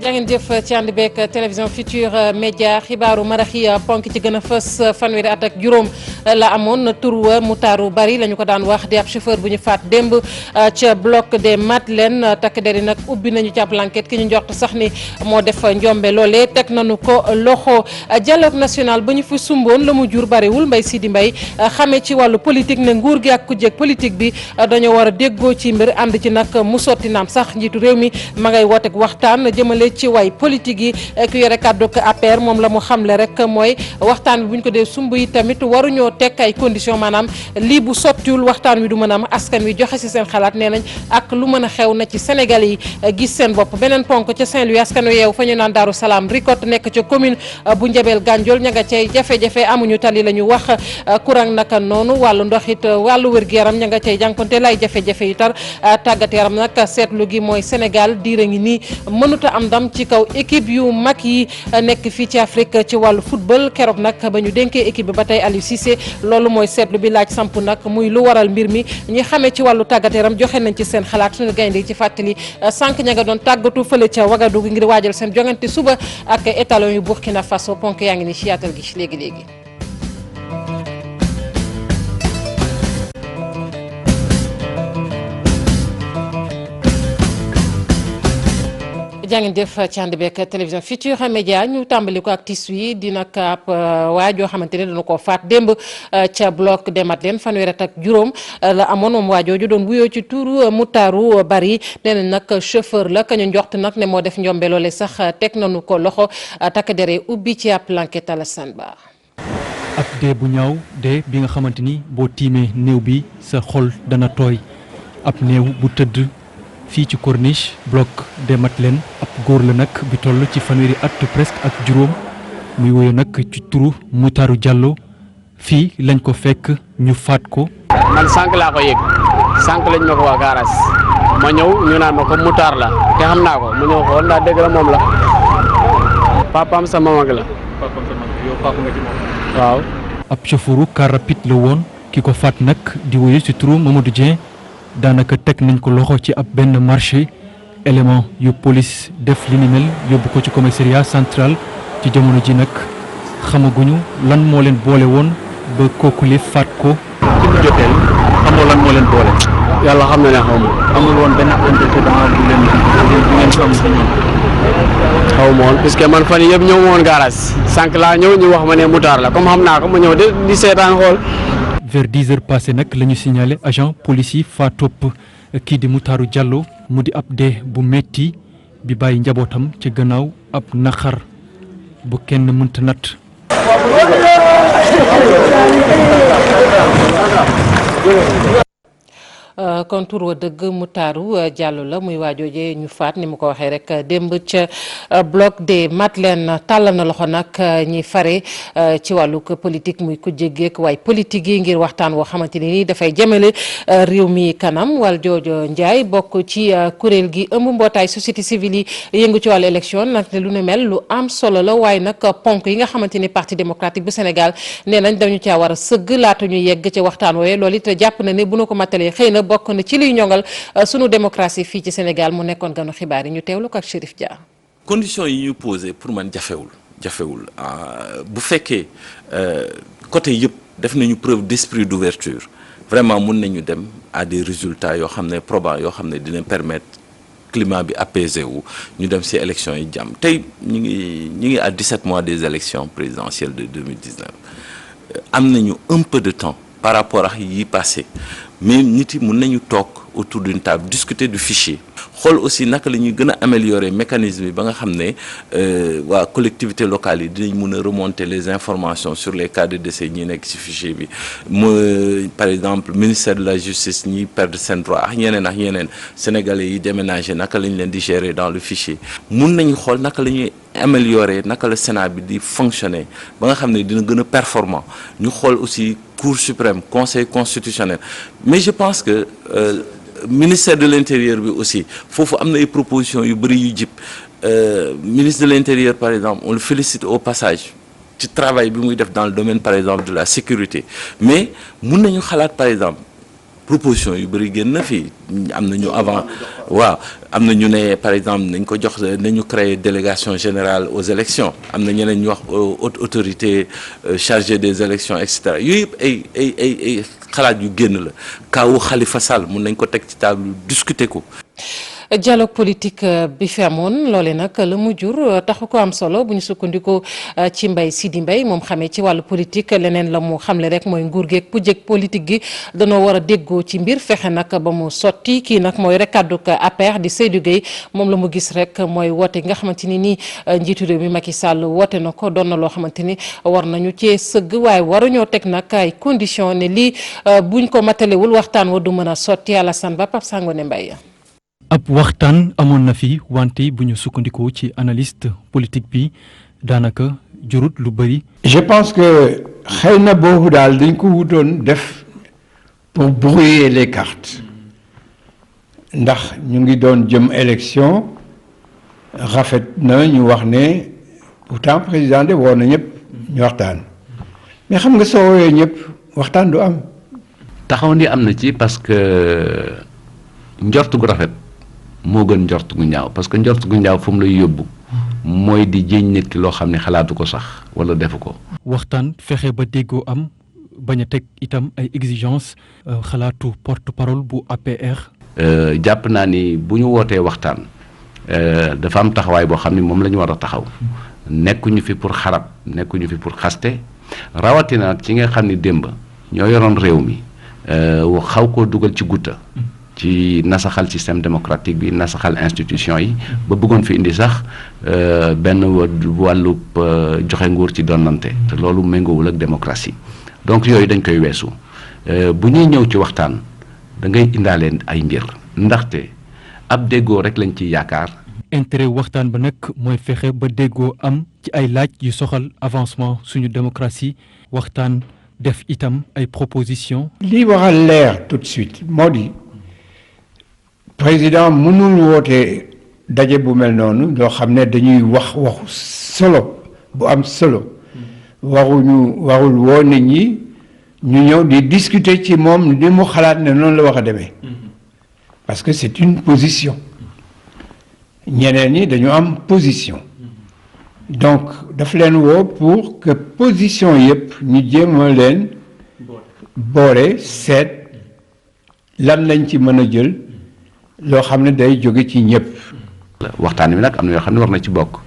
jaa ngeen jëf ci ànd beeg télévision Futurs Médias xibaaru maraxi ponk ci gën a fës fanweeri at ak juróom la amoon tur wa Mutaaru Bari la ñu ko daan wax di ab chauffeur bu ñu faat démb ca bloc des Madeleines takk deri nag ubbi nañu ci ab enquête ki ñu njort sax ni moo def njombe loolee teg nañu ko loxo. dialogue national ba ñu fi sumboon la mu jur bariwul Mbaye Sidi Mbaye xamee ci wàllu politique ne nguur gi ak kujjeeg politique bi dañoo war a déggoo ci mbir ànd ci nag mu sotti naam sax njiitu réew mi ma ngay wooteeg waxtaan jëmale ci way politique yi ku yore kàddu APR moom la mu xamle rek mooy waxtaan bi bu ñu ko dee sumb yi tamit waruñoo teg ay conditions maanaam lii bu sottiwul waxtaan wi du mën a am askan wi joxe si seen xalaat nee nañ ak lu mën a xew na ci Sénégal yi gis seen bopp. beneen ponk ca Saint-Louis askan wi yeew fa ñu naan Daaru Salaam Ricot nekk ca commune bu Njabel Gandiol ña nga cay jafe-jafe amuñu tali la ñu wax courant naka noonu wàllu ndox it wàllu wér-gu-yaram ña nga cay jànkonte lay jafe-jafe yu tar tàggat yaram nag seetlu gi mooy Sénégal diire ngi nii mënuta am ndam ci kaw équipe yu mag yi nekk fii ci Afrique ci wàllu football keroog nag ba ñu dénkee équipe bi ba tey Aliou Cissé loolu mooy seetlu bi laaj samp nag muy lu waral mbir mi ñi xamee ci wàllu tàggat yaram joxe nañ ci seen xalaat suñu gaynde ci fàttali sànq ña nga doon tàggatu fële ca Ouagadougou ngir waajal seen jongante suba ak étalon yu Burkina Faso ponk yaa ngi ni ci yaatal gi léegi-léegi. jàngeen def ci ànd beeg télévision Futurs Médias ñu tàmbali ko ak tiis wi dina ab waa joo xamante ne dana ko faat démb ca bloc des Madeleines fanweeri at ak juróom la amoon moom waa jooju doon wuyoo ci tuuru Mutaaru Bari nee nañ nag chauffeur la kañu njoxt nag ne moo def njombe loole sax teg nañu ko loxo takk dere ubbi ci ab enquête Alassane Ba. ab dee bu ñaaw dee bi nga xamante ni boo tiimee néew bi sa xol dana tooy ab néew bu tëdd fii ci corniche bloc des Madeleines ab góor la nag bi toll ci fanweeri at presque ak juróom muy woyo nag ci turu Mutaaru Diallo fii lañ ko fekk ñu faat ko. man sànq laa ko yëg sànq lañ ma ko waa gaaraas ma ñëw ñu naan ma ko Mutaar la te xam naa ko ma ñëw xool ndax dëgg la moom la papaam sama mag la. yow papa nga ci moom. waaw. ab chauffeuru car rapide la woon ki ko faat nag di woyo ci turu Mamadou Dieng. daanaka teg nañ ko loxo ci ab benn marché élément yu police def li ni mel yóbbu ko ci commissariat central ci jamono ji nag xamaguñu lan moo leen boole woon ba kookule faat ko. ci mu joteel xamoo lan moo leen boole. yàlla xam na ne xaw ma. amul woon benn antécédent bu ngeen xam si ñoom. xaw ma woon puisque man fan yëpp ñëw ma woon garage sànq laa ñëw ñu wax ma ne Mutaar la comme xam naa ko ma ñëw di seetaan xool. vers 10 heures passé nag la ñu signalé agent police yi faa topp kii di Mutaaru Diallo mu di ab dee bu metti bi bàyyi njabootam ci gannaaw ab naqar bu kenn mënta natt. kon tur wa dëgg Mutaaru Diallo la muy waajooje ñu faat ni mu ko waxee rek démb ca bloc des Madeleines tàllal na loxo nag ñi fare ci wàllu politique muy ku jéggeek waaye politique yi ngir waxtaan woo xamante ni dafay jëmale réew mi kanam wal joojo Ndiaye bokk ci kuréel gi ëmb mbootaay société civile yi yëngu ci wàllu élection nag lu ne mel lu am solo la waaye nag ponk yi nga xamante ni parti démocratique bu Sénégal nee nañ dañu caa war a sëgg laata ñu yegg ci waxtaan wooye loolu it jàpp na ne bu nu ko matalee xëy na bokk na ci liy ñongal sunu démocratie fii ci Sénégal mu nekkoon ganu xibaar yi ñu teewlu ko ak Chérif Dia. conditions yi ñu posé pour man jafewul bu fekkee côté yëpp def nañu preuve d'esprit d'ouverture vraiment mun nañu dem à des résultats yoo xam ne probants yoo xam ne dina permettre climat bi apaisé wu ñu dem ci élections yi jàmm tey ñu ngi à 17 mois des élections présidentielles de 2019 am nañu un peu de temps par rapport ak yi passé mais nit yi mun nañu toog autour d'une table discuter du fichier xool aussi naka la ñuy gën a améliorer mécanisme yi ba nga xam ne waa collectivités locales yi dinañ mun a remonter les informations sur les cas de décès ñi nekk ci fichier bi par exemple ministère de la justice ñi perdre seen droit ak ñeneen sénégalais yi déménager naka lañ leen di gérer dans le fichier mun nañu xool naka la ñuy améliorer naka la Sénat bi di fonctionner ba nga xam ne dina gën a performant ñu xool aussi Cour suprême Conseil constitutionnel mais je pense que ministère de l'intérieur bi aussi foofu am na ay propositions yu bëri yu jib ministre de l'intérieur par exemple on le félicite au passage ci travail bi muy def dans le domaine par exemple de la sécurité mais mun nañu xalaat par exemple proposition yu bëri génn na fi am na ñu avant waaw am na ñu ne par exemple nañ ko jox nañu créer délégation générale aux élections am na ñeneen ñu wax haute autorité chargée des élections et cetera yooyu yëpp ay xalaat yu génn la kaawu Khalifa Sall mun nañ ko teg ci table discuter ko. dialogue politique bi fi amoon loole nag la mu jur taxu ko am solo bu ñu sukkandikoo ci Mbaye Sidi Mbaye moom xamee ci wàllu politique leneen la mu xamle rek mooy nguur geeg ku jëkk politique gi danoo war a déggoo ci mbir fexe nag ba mu sotti kii nag mooy rek kàddu APR di Seydou Gueye moom la mu gis rek mooy woote gi nga xamante ni nii njiitu réew mi Macky Sall woote na ko doon na loo xamante ni war nañu cee sëgg waaye waruñoo teg nag ay conditions ne lii buñ ko matalewul waxtaan wa du mën a sotti Alassane Ba Pape Sangone Mbaye. ab waxtaan amoon na fi wante bu ñu sukkandikoo ci analyste politique bi daanaka jurut lu bëri. je pense que xëy na boobu daal dañ ko wutoon def pour brouiller les cartes ndax ñu ngi doon jëm élection rafet na ñu wax ne pourtant président de woo na ñëpp ñu waxtaan mais xam nga soo woowee ñëpp waxtaan du am. taxaw ni am na ci parce que njort gu rafet. moo gën njort gu ñaaw parce que njort gu ñaaw fu mu lay yóbbu mooy di jéñ nit ki loo xam ne xalaatu ko sax wala defu ko. waxtaan fexe ba déggoo am bañ a teg itam ay exigences xalaatu porte-parole bu APR. jàpp naa ni bu ñu wootee waxtaan dafa am taxawaay boo xam ne moom la ñu war a taxaw nekkuñu fi pour xarab nekkuñu fi pour xaste rawatina ci nga xam ni démb ñoo yoroon réew mi xaw koo dugal ci gutta. ci nasaxal système démocratique bi nasaxal institution yi ba bëggoon fi indi sax benn wàllub joxe nguur ci donnante te loolu méngoowul ak démocratie donc yooyu dañ koy weesu bu ñuy ñëw ci waxtaan da ngay indaaleen ay mbir ndaxte ab déggoo rek lañ ci yaakaar. intérêt waxtaan ba nag mooy fexe ba déggoo am ci ay laaj yu soxal avancement suñu démocratie waxtaan def itam ay propositions. lii war a leer tout de suite moo di. président mënul woote daje bu mel noonu loo xam ne dañuy waxu solo bu am solo warul woo nit ñi ñu ñëw di discuter ci moom li mu xalaat ne noonu la wax a demee parce que c'est une position ñeneen ñi dañu am position donc daf leen woo pour que position yëpp ñu jéem a leen boole seet lan lañ ci mën a jël loo xam ne day jóge ci ñëpp. waxtaan wi nag am na yoo xam ne war na ci bokk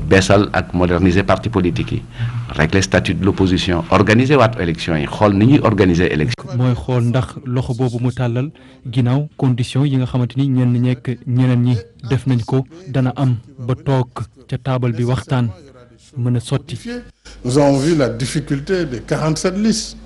beesal ak moderniser parti politique yi régler statut de l'opposition organiser waat élection yi xool ni ñuy organiser élection. mooy xool ndax loxo boobu mu tàllal ginnaaw condition yi nga xamante ni ñeneen ñi def nañ ko dana am ba toog ca taabal bi waxtaan mën a sotti. Nous avons vu la difficulté des 47 listes.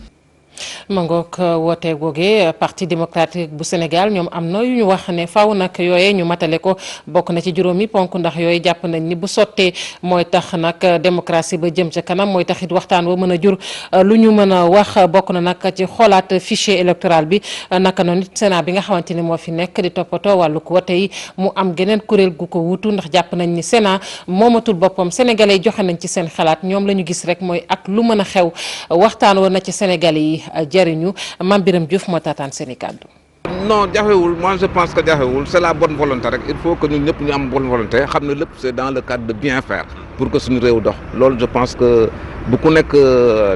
mangook woote googe parti démocratique bu Sénégal ñoom am na yu ñu wax ne faaw nag yooye ñu matale ko bokk na ci juróomi ponk ndax yooyu jàpp nañ ni bu sottee mooy tax nag démocratie ba jëm ca kanam mooy tax it waxtaan wa mën a jur lu ñu mën a wax bokk na nag ci xoolaat fichier électoral bi naka noonu it Sénat bi nga xamante ni moo fi nekk di toppatoo wàllu ko wote yi mu am geneen kuréel gu ko wutu ndax jàpp nañ ni Sénat moomatul boppam sénégalais yi joxe nañ ci seen xalaat ñoom la ñu gis rek mooy ak lu mën a xew waxtaan woon na ci sénégalais yi jariñu Mame Birame Diouf moo taataan seen i kàddu. non jafewul moi je pense que jafewul c'est la bonne volonté rek il faut que ñun ñëpp ñu am bonne volonté xam ne lépp c'est dans le cadre de bien faire pour que suñu réew dox loolu je pense que bu ku nekk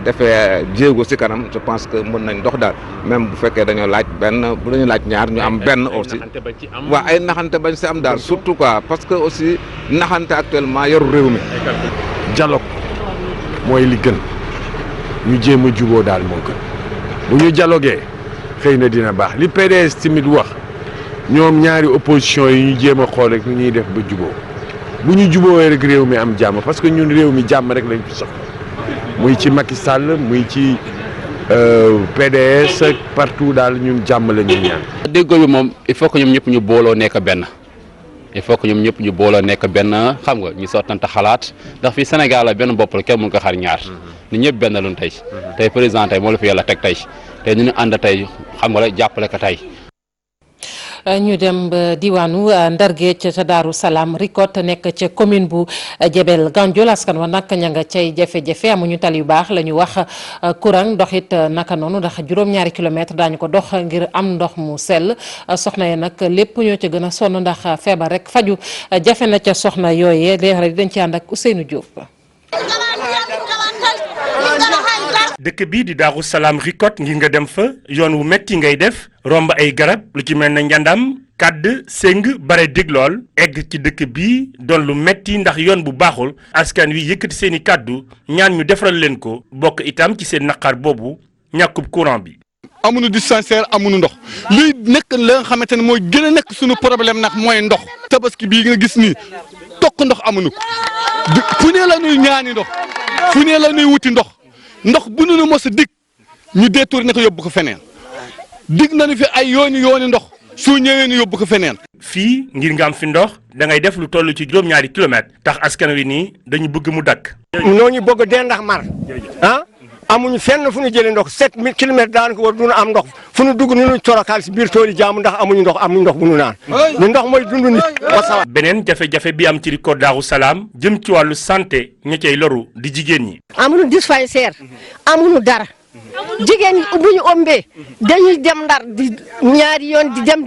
defee jéego ci kanam je pense que mën nañ dox daal même bu fekkee dañoo laaj benn bu dañu laaj ñaar ñu am benn aussi waaw ay naxante bañ ci am daal surtout quoi parce que aussi naxante actuellement yoru réew mi. dialogue mooy li gën ñu jéem a juboo daal moo gën bu ñu dialogué xëy na dina baax li PDS tamit wax ñoom ñaari opposition yi ñu jéem a xool rek ñuy def ba juboo bu ñu jubóowee rek réew mi am jàmm parce que ñun réew mi jàmm rek lañ fi soxla muy ci Macky Sall muy ci PDS ak partout daal ñun jàmm la ñuy ñaan. déggoo bi moom il faut que ñoom ñëpp ñu booloo nekk benn il faut que ñoom ñëpp ñu booloo nekk benn xam nga ñu sottante xalaat ndax fii Sénégal la benn bopp la kenn mënu ko xar ñaar ni ñëpp benn luñ tey président tey moo la fi yàlla teg tey ñu ñu ànd tey xam nga la jàppale ko tey. ñu dem ba diwaanu Ndar Géej ca Daaru Salaam Ricot nekk ca commune bu Jebel Gandiol askan wa nag ña nga cay jafe-jafe amuñu tali yu baax la ñu wax courant ndox it naka noonu ndax juróom-ñaari kilomètre daañu ko dox ngir am ndox mu sell soxna yi nag lépp ñoo ca gën a sonn ndax feebar rek faju jafe na ca soxna yooyee léeg-léeg dañ ci ànd ak Ousseynou Diop. dëkk bii di Daaru Salaam Ricot ngir nga dem fa yoon wu metti ngay def romb ay garab lu ci mel ne njandam kàdd séng bare dig lool egg ci dëkk bii doon lu metti ndax yoon bu baaxul askan wi yëkkati seeni kàddu ñaan ñu defaral leen ko bokk itam ci seen naqar boobu ñàkkub courant bi. amuñu dispensaire amuñu ndox lii nekk la nga xamante ne mooy gën a nekk suñu problème nag mooy ndox tabaski bii nga gis nii tokk ndox amuñu ko fu ne la ñuy ñaani ndox fu ne la ñuy wuti ndox bu nu mos a dig ñu détourné ko yóbbu ko feneen dig nañu fi ay yooni ndox su ñëwee ñu yóbbu ko feneen. fii ngir nga am fi ndox da ngay def lu toll ci juróom-ñaari kilomètre tax askan wi nii dañu bëgg mu dakk. ñooñu bëgg dee ndax mar ah amuñu fenn fu ñu jëlee ndox 7000 kilomètres daanaka war duñu am ndox fu ñu dugg ni ñu toroxal si biir tool yi jaamu ndax amuñu ndox bu ñu naan ni ndox mooy dund nit wasalaam. beneen jafe-jafe bi am ci Ricot Daaru Salaam jëm ci wàllu santé ña cay loru di jigéen ñi. amuñu dispensaire amuñu dara jigéen ñi bu ñu ombee dañuy dem Ndar di ñaari yoon di dem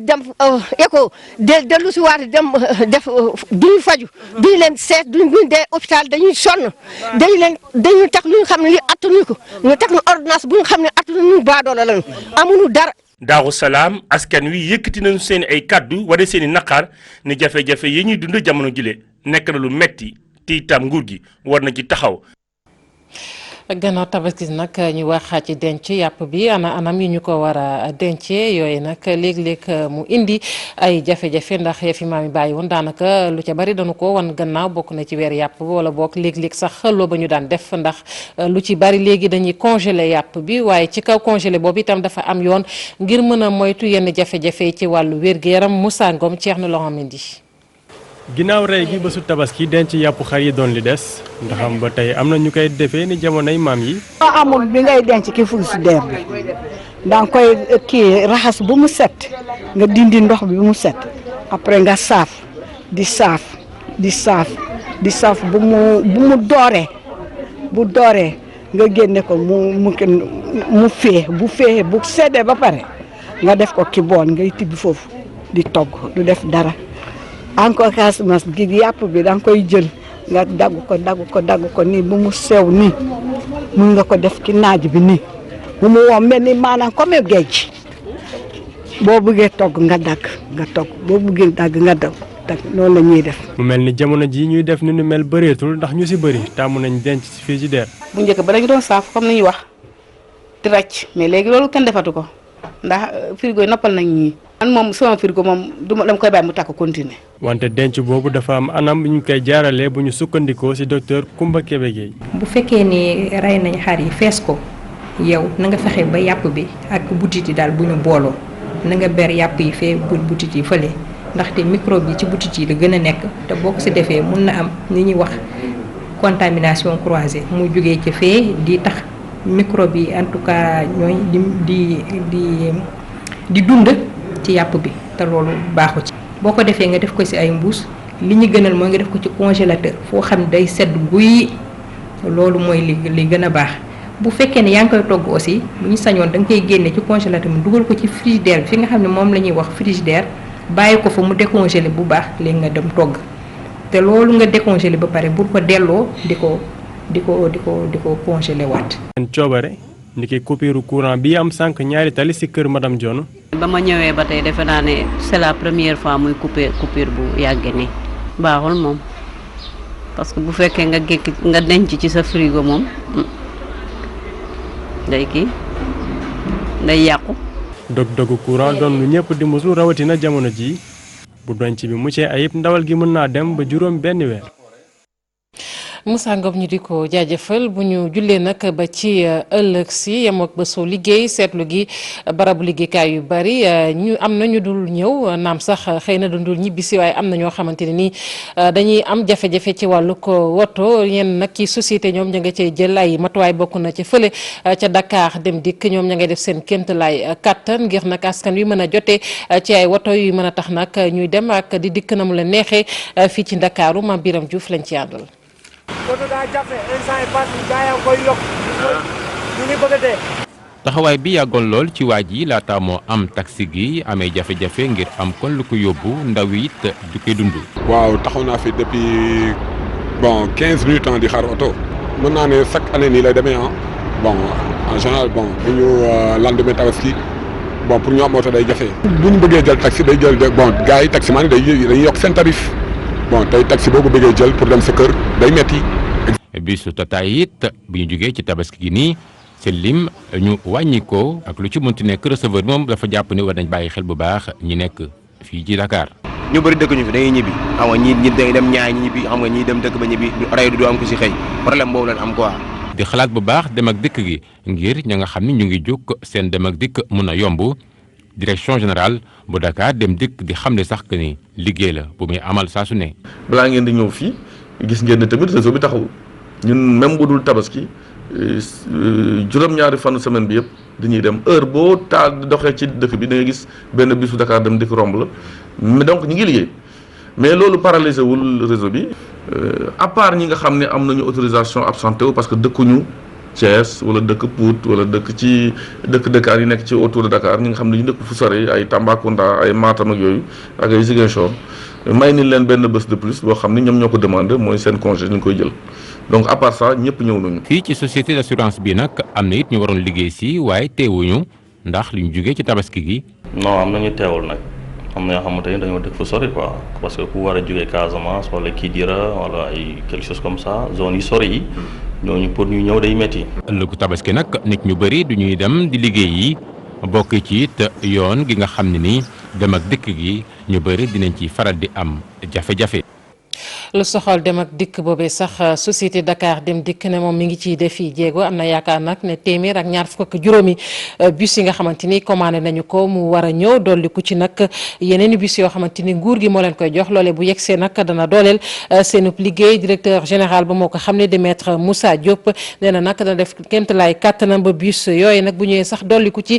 éco dellu si waat dem def duñu faju duñu leen seet duñu dee hôpital dañuy sonn dañuy tax lu ñu xam ne li attanuñu ko ñu tax ñu ordonnance bu ñu xam ne attanuñu baadoola lañu amuñu dara. Daaru Salaam askan wi yëkkati nañu seen ay kàddu wala seen i naqar ni jafe-jafe yi ñuy dund jamono jile nekk na lu metti te itam nguur gi war na ci taxaw. gannaaw tabaski nag ñu wax ci denc yàpp bi anam yi ñu ko war a dencee yooyu nag léeg-léeg mu indi ay jafe-jafe ndax fi maam yi bàyyi woon daanaka lu ca bari dañu ko wan gannaaw bokk na ci weer yàpp wala bokk léeg-léeg sax xëlloo ba ñu daan def ndax lu ci bari léegi dañuy congeler yàpp bi waaye ci kaw congeler boobu itam dafa am yoon ngir mën a moytu yenn jafe-jafe yi ci wàllu wér-gu-yaram Moussa Ngom Thierno Laurent Mendy. ginnaaw rey gi bésu tabaski denc yàpp xar yi doon li des ndax am ba tey am na ñu koy defee ni jamonoy maam yi. amul bi ngay denc ki frigidaire bi danga koy kii raxas bu mu set nga dindi ndox bi bu mu set après nga saaf di saaf bu mu dooree bu nga génne ko mu fee bu seddee ba pare nga def ko ki boon ngay tibb foofu di togg du def dara. encore Casamance gi yàpp bi da nga koy jël nga dagg ko nii bu mu sew nii mun nga ko def ki naaj bi nii bu mu woo mel ni maanaam comme géej boo bëggee togg nga dagg nga togg boo bëggee dagg nga dagg noonu la ñuy def. mu mel ni jamono ji ñuy def ni nu mel bëreetul ndax ñu si bëri tàmm nañ denc si frigidaire. bu njëkk ba dañu doon saaf comme ni ñuy wax di ràcc mais léegi loolu kenn defatu ko ndax frigo yi noppal nañ ñii. man moom sama frigo moom dama koy bàyyi mu takk continuer. wante denc boobu dafa am anam bu ñu koy jaaralee bu ñu sukkandikoo ci docteur Koumba Kébé Gueye. bu fekkee ni rey nañ xar yi fees ko yow na nga fexe ba yàpp bi ak butit yi daal bu ñu booloo na nga ber yàpp yi fee butit yi fële ndaxte microbe yi ci butit yi la gën a nekk te boo ko ci defee mun na am ni ñuy wax contamination croisée mu jógee ci fee di tax microbe yi en tout cas ñooy di dund. ci yàpp bi te loolu baaxu ci boo ko defee nga def ko ci ay mbuus li ñu gënal mooy nga def ko ci congélateur foo xam ne day sedd guy loolu mooy li gën a baax bu fekkee ne yaa ngi koy togg aussi bu ñu sañoon da nga koy génne ci congélateur mu dugal ko ci frigidaire bi fi nga xam ne moom la ñuy wax frigidaire bàyyi ko fa mu décongelé bu baax léegi nga dem togg te loolu nga décongelé ba pare bu ko delloo di ko congelé waat. seen coobare ni ki coupure courant bi am sànq ñaari tali ci kër madame Dione. ba ma ñëwee ba tey defe naa ne c'est la première fois muy coupure bu yàggee nii baaxul moom parce que bu fekkee nga denc ci sa frigo moom day yàqu. dog-dogu courant doon lu ñëpp di musu rawatina jamono ji bu denc bi muccee ayib ndawal gi mën naa dem ba juróom benn weer. Moussa Ngom ñu di ko jaajëfal bu ñu jullee nag ba ci ëllëg si yem ak bésoo liggéey seetlu gi barabu liggéeykaay yu bari ñu am na ñu dul ñëw naam sax xëy na dundul ñibbisi waaye am na ñoo xamante ne nii dañuy am jafe-jafe ci wàllu ko woto yenn nag ci société ñoom ña nga cay jël ay matuwaay bokk na ca fële ca Dakar dem dikk ñoom ña ngay def seen kéemtalaay kattan ngir nag askan wi mën a jotee ci ay woto yu mën a tax nag ñuy dem ak di dikk na mu la neexee fii ci Ndakaaru Mame Biram Diouf lañ ci àndal. oto daa jafe instant yi pass bi gaa yaa koy yokk ñu ngi bëgg a dee. taxawaay bi yàggoon lool ci waa ji laata moo am taxi gi amee jafe-jafe ngir am kon lu ko yóbbu ndaw yi it du koy dund. waaw taxaw naa fi depuis 15 minutes di xaar oto. mën naa ne chaque année nii lay demee bon en général bu ñu lendemain tabaski pour ñu am oto day jafe. bu ñu bëggee jël taxi day jël gars yi taximaan dañuy yokk seen tarif. tey taxi boo ko bëggee jël pour dem sa kër day metti. bisu Tata it bu ñu jógee ci tabaski gi nii seen lim ñu wàññi ko ak lu ci mënti nekk receveur moom dafa jàpp ni war nañ bàyyi xel bu baax ñi nekk fii ci Dakar. ñu bëri dëkk ñu fi dañuy ñibbi xam nga ñii dañuy dem ñaay ñi ñibbi xam nga ñii dem dëkk ba ñibbi rajo du am ko si xëy problème boobu lañ am quoi. di xalaat bu baax dem ak dikk gi ngir ña nga xam ni ñu ngi jóg seen dem ak dikk mun a yomb. direction générale bu Dakar dem dikk di xam ne sax que ni liggéey la bu muy amal saa su ne. balaa ngeen di ñëw fii gis ngeen ne tamit réseau bi taxawul ñun même bu dul tabaski juróom-ñaari fanu semaine bi yëpp dañuy dem heure boo taal doxee ci dëkk bi da ngay gis benn bisu Dakar dem dikk romb la mais donc ñu ngi liggéey mais loolu paralysé wul réseau bi à part ñi nga xam ne am nañu autorisation absenté wu parce que dëkkuñu. Thiès wala dëkk Pout wala dëkk ci dëkkaan yi nekk ci autour de Dakar ñi nga xam ne ñu dëkk fu sori ay Tambacounda ay Matam ak yooyu ak ay Ziguinchor may ni leen benn bés de plus boo xam ne ñoom ñoo ko demandé mooy seen congé ñu ngi koy jël donc à part ça ñëpp ñëw nañu. fii ci société d'assurance bi nag am na it ñu waroon liggéey si waaye teewuñu ndax li ñu jógee ci tabaski gi. non am na ñu teewul nag am na ñoo xamante ni dañoo dëkk fu sori quoi parce que ku war a jógee Casamance wala Kidira wala ay quelque chose comme ça zone yi sori yi. ñooñu pour ñu ñëw day metti. ëllëgu tabaski nag nit ñu bëri du ñuy dem di liggéey yi bokk ci it yoon gi nga xam ne ni dem ak dikk gi ñu bëri dinañ ci faral di am jafe-jafe. lu soxal dem ak dikk boobee sax société Dakar dem dikk ne moom mi ngi ciy def jéego am na yaakaar nag ne téeméer ak ñaar fukk ak juróomi bus yi nga xamante ni commandé nañu ko mu war a ñëw dolli ku ci nag yeneen i bus yoo xamante ni nguur gi moo leen koy jox loole bu yegsee nag dana dooleel seenub liggéey directeur général ba moo ko xam ne di maître Moussa Diop nee na nag dana def kéemtalaay kàttanam ba bus yooyu nag bu ñëwee sax dolli ku ci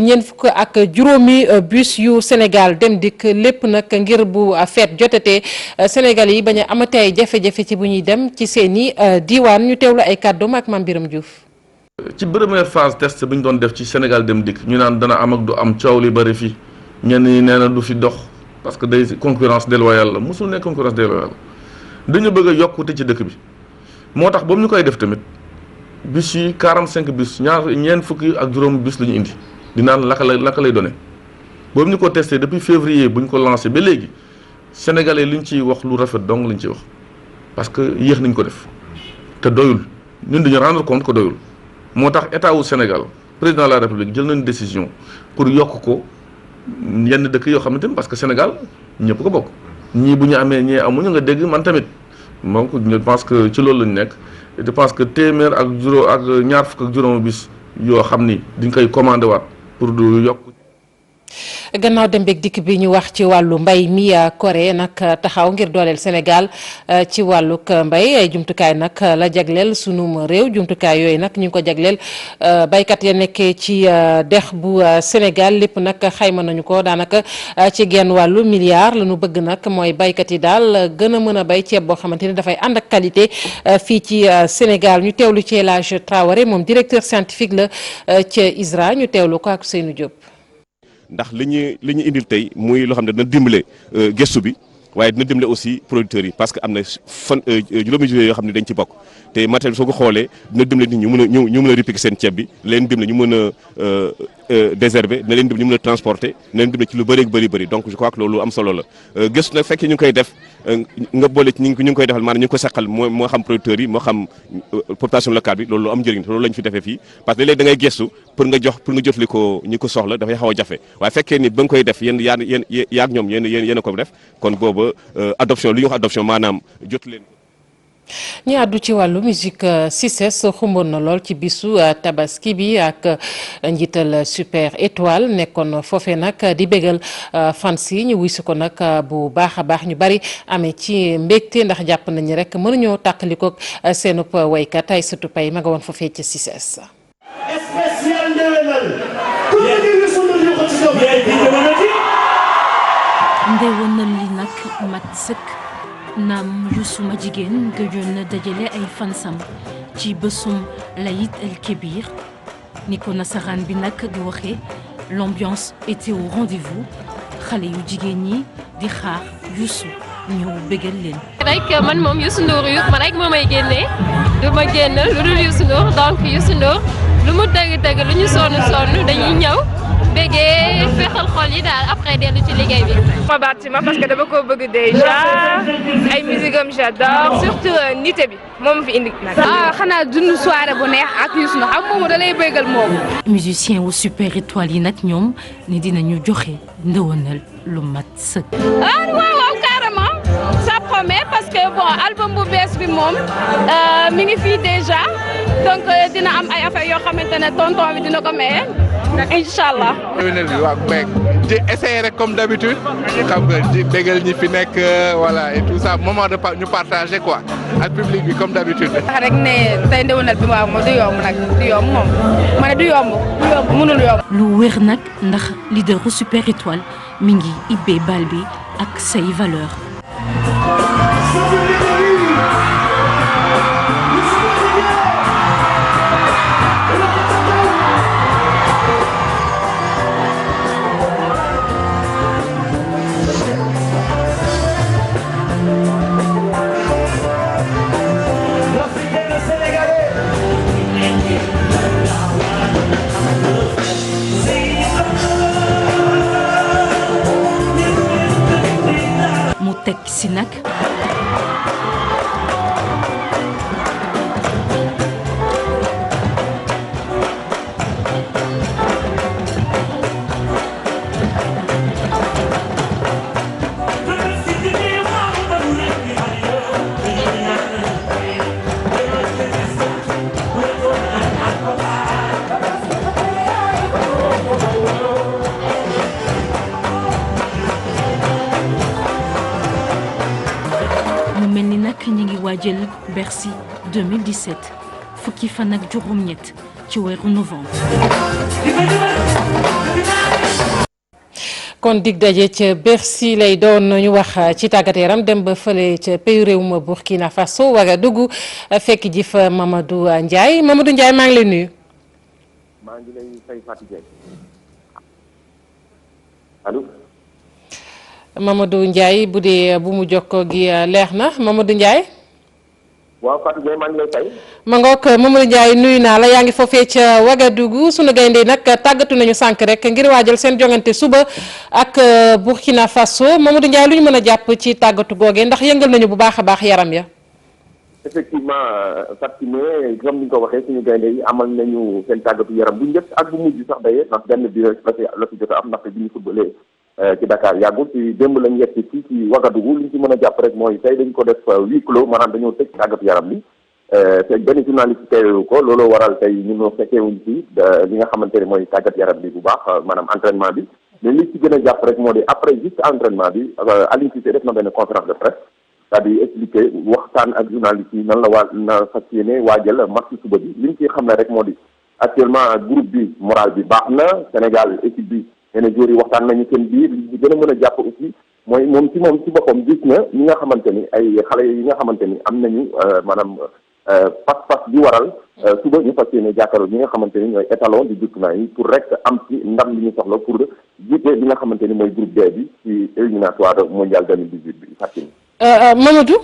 ñeent fukk ak juróomi bus yu Sénégal dem dikk lépp nag ngir bu feet jotatee Sénégal yi bañ a amati ay jafe-jafe ci bu ñuy dem ci seeni diwaan ñu teewlu ay kàddoom ak Mame Biram Diouf. ci première phase test bi ñu doon def ci Sénégal dem dikk ñu naan dana am ak du am coow li bëri fi ñenn ñi nee na du fi dox parce que day concurrence déloyale la mosul nekk concurrence déloyale dañu bëgg a yokkute ci dëkk bi moo tax boobu ñu koy def tamit bus yi 45 bus ñeent fukki ak juróom bus la ñu indi di naan laka lay donné boobu ñu ko testé depuis février bu ñu ko lancé ba léegi Sénégalais li ñu ciy wax lu rafet dong lañ ciy wax parce que yéex nañ ko def te doyul ñun dañu rendre compte que doyul moo tax état wu Sénégal président de la République jël nañ décision pour yokk ko yenn dëkk yoo xamante ni parce que Sénégal ñëpp ko bokk ñii bu ñu amee ñee amuñu nga dégg man tamit donc je pense que ci loolu lañu nekk je pense que téeméer ak ñaar fukk ak juróom bis yoo xam ni diñ koy commandé waat pour du yokk. gannaaw dem beeg dikk bi ñu wax ci wàllu mbay mi Corée nag taxaw ngir dooleel Sénégal ci wàllug mbay ay jumtukaay nag la jagleel sunum réew jumtukaay yooyu nag ñu ngi ko jagleel baykat ya nekkee ci dex bu Sénégal lépp nag xayma nañu ko daanaka ci genn wàllu milliard la ñu bëgg nag mooy baykat yi daal gën a mën a bay ceeb boo xamante ni dafay ànd ak qualité fii ci Sénégal ñu teewlu ci El Hadj Traoré moom directeur scientifique la ca ISRA ñu teewlu ko ak Seynou Diop. ndax li ñu indil tey muy loo xam ne dina dimbale gëstu bi waaye dina dimbale aussi producteurs yi parce que am na juróomi yoo xam ne dañ ci bokk te matériel soo ko xoolee dina dimbale nit ñu mën a répliquer seen ceeb bi leen dimbale ñu mën a désherber na leen dimbale ñu mën a transporter na leen dimbale ci lu bëri donc je crois que loolu am solo la gëstu nag fekkee ñu ngi koy def nga boole ci ñu ngi koy defal maanaam ñu ngi ko seqal moo xam producteurs yi moo xam population locale bi loolu am njëriñ loolu la ñu fi defee fii parce que léeg-léeg da ngay gëstu pour nga jotali ko ñi ko soxla dafay xaw a jafe waaye fekkee ni ba nga koy def yéen ñoom yéen a ko def kon booba adoption li ñuy wax adoption maanaam jot leen ñi àddu ci wàllu musique CICES xumboon na lool ci bisu tabaski bi ak njiital Super Étoile nekkoon foofee nag di bégal fans yi ñu wuysi ko nag bu baax a baax ñu bari amee ci mbégte ndax jàpp nañu rek mënuñoo tàqalikook seenub waykat Aïssatou Paye ma nga woon foofee ci CICES. ndewenal li nag mat sëkk naam Youssou ma jigéen gëjoon na dajale ay fansam ci bésum l'Aïd el Kébir ni ko nasaraan bi nag di waxee l'ambiance était au rendez-vous xale yu jigéen ñi di xaar Youssou ñëw bégal leen. rek man moom Youssou Ndour man rek moo may génnee du ma génn lu dul Youssou Ndour donc Youssou Ndour lu mu dëgg lu ñu sonn dañuy ñëw bégee fexal xol yi daal après dellu ci liggéey bi. ma baat ma parce que dama ko bëgg déjà ay musique am j'adore surtout nité bi moom fi indi nag. xanaa dund soirée bu neex ak Youssou Ndour xam moom da lay bégal moom. musicien wu Super Étoile yi nag ñoom ni dinañu joxe ndewenal lu mat sëkk. waaw carrément ça promet parce que bon album bu bees bi moom mi ngi fii déjà donc dina am ay affaires yoo xamante ne tonton bi dina ko maye incha allah. ndewenal bi waaw mais di essayer rek comme d'habitude xam nga di bégal ñi fi nekk voilà et tout ça moment de ñu partager quoi ak public bi comme d'habitude. rek ne tey ndewenal bi waaw moom du yomb nag du yomb moom ma ne du yomb mënul yomb. lu wér nag ndax leaderu Super Étoile mi ngi ibbee bal bi ak say valeur. mu teg si nag ñi ngi waajal Bercy 2017 fukki fan ak juróom-ñett ci weeru novembre. kon dig daje ca Bercy lay doon ñu wax ci tàggat yaram dem ba fële ca pays réew ma Burkina Faso Ouagadougou fekk ji fa Mamadou Ndiaye maa ngi lay nuyu. maa ngi lay fay Fatou Ndiaye allo. Mamadou Ndiaye bu dee bu mu jokkoo gi leer na Mamadou Ndiaye. waaw Fatou Ndiaye maa ngi lay fay. ma ngoog Mamadou Ndiaye nuyu naa la yaa ngi foofee ca Ouagadougou sunu gaynde nag tàggatu nañu sànq rek ngir waajal seen jongante suba ak Burkina Faso Mamadou Ndiaye lu ñu mën a jàpp ci tàggatu googee ndax yëngal nañu bu baax a baax yaram ya. effectivement Fatou Ndiaye comme ni nga ko waxee suñu gaynde yi amal nañu seen tàggatu yaram bu njëkk ak bu mujj sax d'ailleurs ndax benn bi la fi jot a am ndaxte bi ñu footballee ci Dakar yàggul ci démb lañ yegg fii ci Ouagadougou li ñu ci mën a jàpp rek mooy tey dañ ko def huis clos maanaam dañoo tëj tàggatu yaram bi te benn journaliste teewu ko looloo waral tey ñun fekkeewuñ ci li nga xamante ne mooy tàggat yaram bi bu baax maanaam entraînement bi mais li ci gën a jàpp rek moo di après juste entraînement bi Aliou Cissé def na benn conférence de presse c'est-à-dire expliquer waxtaan ak journaliste yi nan la na fas yéene waajal match suba bi li ñu ciy xam ne rek moo di actuellement groupe bi moral bi baax na Sénégal équipe bi yenn joueurs yi waxtaan nañu seen biir li ci gën a mën a jàpp aussi mooy moom ci boppam gis na ñi nga xamante ni ay xale yi nga xamante ni am nañu maanaam pas-pas bi waral suba ñu fas yéene jàkkaarloo ñi nga xamante ni ñooy étalon du Burkina yi pour rek am ci ndam li ñu soxla pour jiite li nga xamante ni mooy groupe D bi ci éliminatoire mondial 2018 bi fàttali. Mamadou.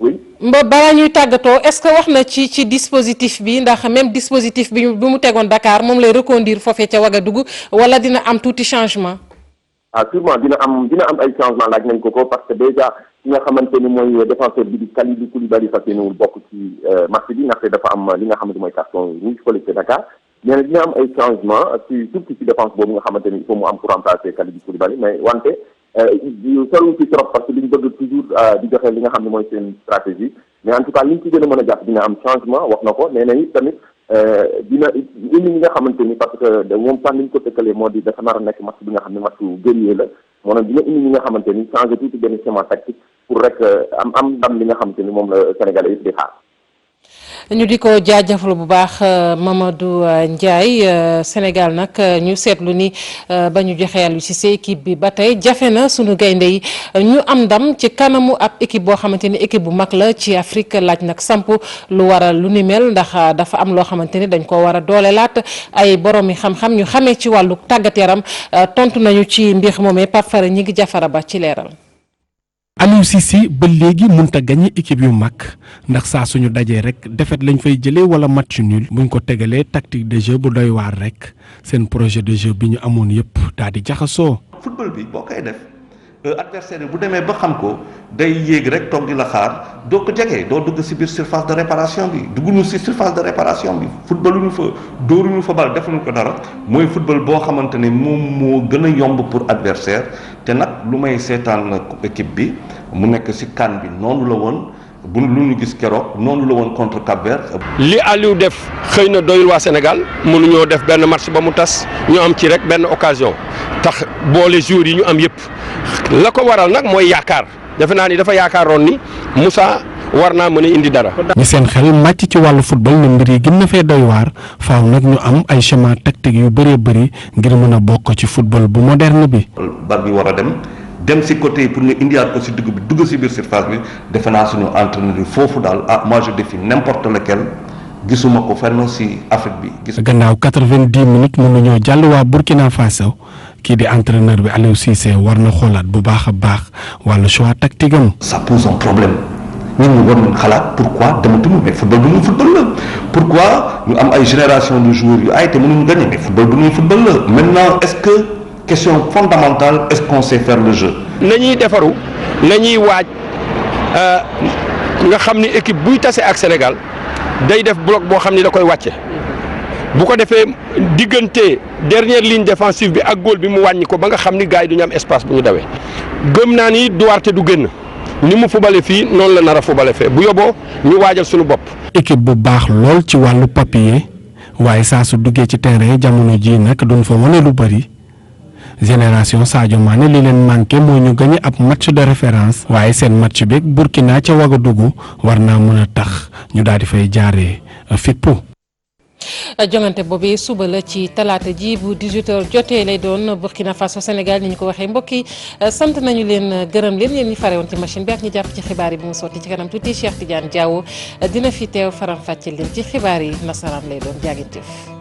oui. balaa ñuy tàggatoo est-ce que wax na ci dispositif bi ndax même dispositif bi mu tegoon Dakar moom lay reconduire foofee ca Ouagadougou wala dina am tuuti changement. sûrement dina am ay changement laaj nañ ko parce que déjà ki nga xamante ni mooy défenseur bi di Kalidou Koulibaly fas yéenewul bokk ci match bi ndaxte dafa am li nga xamante mooy carton rouge fële ca Dakar mais nag dina am ay changement surtout ci défense boobu nga xamante ni il faut mu am pour remplacer Kalidou Koulibaly mais wante soriwul ci trop parce que li ñu bëgg toujours di joxe li nga xam ne mooy seen stratégie mais en tout cas li ñu ci gën a mën a jàpp dina am changement wax na ko nee na it tamit dina indi ñi nga xamante ni parce que moom sax ni ñu ko tëkkalee moo di dafa nar a nekk match bi nga xam ne match guerrier la moo tax dina indi ñi nga xamante ni changé tuuti benn schéma tactique pour rek am ndam li nga xamante ni moom la Sénégalais yëpp di xaar. ñu di ko jaajëfal bu baax Mamadou Ndiaye Sénégal nag ñu seetlu ni ba ñu joxe Aliou Cissé équipe bi ba tey jafe na sunu gaynde yi ñu am ndam ci kanamu ab équipe boo xamante ni équipe bu mag la ci Afrique laaj nag samp lu waral lu ni mel ndax dafa am loo xamante ni dañ ko war a doolelaat ay borom yi xam-xam ñu xamee ci wàllu tàggat yaram tontu nañu ci mbir moomee Pape Fara ñi ngi jafara ba ci leeral. Aliou Cissé ba léegi mënta gagné équipe yu mag ndax saa suñu dajee rek défaite lañ fay jëlee wala match nul buñ ko tegalee tactique de jeu bu doy waar rek seen projet de jeu bi ñu amoon yëpp daal di jaxasoo. football bi boo koy def adversaire bu demee ba xam ko day yéeg rek toog di la xaar doo ko jege doo dugg ci biir surface de réparation bi dugguñu ci surface de réparation bi footballuñu fa dóoruñu fa bal defuñu ko dara mooy football boo xamante ne moom moo gën a yomb pour adversaire te nag lu may seetaan équipe bi mu nekk ci CAN bi noonu la woon bu lu ñu gis keroog noonu la woon contre Cap-Vert. li Aliou def xëy na doyul waa Sénégal mënuñoo def benn match ba mu tas ñu am ci rek benn occasion tax boole jours yi ñu am yëpp la ko waral nag mooy yaakaar defe naa ni dafa yaakaaroon ni Moussa war naa mën a indi dara. ñi seen xel màcc ci wàllu football ne mbir yi gën na fee doy waar faaw nag ñu am ay schéma tactique yu bëree bëri ngir mën a bokk ci football bu moderne bi. bal bi war a dem ci côté yi pour nga indiwaat ko ci dugg bi dugg ci biir surface bi defe naa suñu entraîneur yi foofu daal moi je défie n'importe lequel gisuma ko fenn ci Afrique bi. gannaaw 90 minutes mënuñoo jàll waa Burkina Faso kii di entraîneur bi Aliou Cissé war na xoolaat bu baax a baax wàllu choix tactique am. ça pose un problème ñun ñu war nañ xalaat pourquoi dematuñu mais football bu ñuy football la pourquoi ñu am ay génération de joueurs yu ay te mënuñu gagner mais football bu ñuy football la maintenant est-ce que. question fondamentale est-ce qu'on sait faire le jeu. nañuy defaru nañuy waaj nga xam ni équipe buy tase ak Sénégal day def bloc boo xam ni da koy wàcce bu ko defee diggante dernière ligne défensive bi ak góol bi mu wàññi ko ba nga xam ni gars yi du ñu am espace bu ñu dawee gëm naa ni Duarte du génn ni mu fubale fii noonu la nar a fubale fee bu yóbboo ñu waajal suñu bopp. équipe bu baax lool ci wàllu papier waaye saa su duggee ci terrain jamono ji nag duñ fa wane lu bari. génération Sadio Mané li leen manqué mooy ñu gagné ab match de référence waaye seen match beeg Burkina ca Ouagadougou war naa mën a tax ñu daal di fay jaaree fippu. jongante boobu suba la ci talaata ji bu 18h jotee lay doon Burkina Faso Sénégal ni ñu ko waxee mbokk yi sant nañu leen gërëm leen yéen ñi fare woon ci machine bi ak ñi jàpp ci xibaar yi bu mu sotti ci kanam tuuti Cheikh Tidiane Diawo dina fi teew faram-fàcce leen ci xibaar yi nasaraan lay doon jaagin jëf.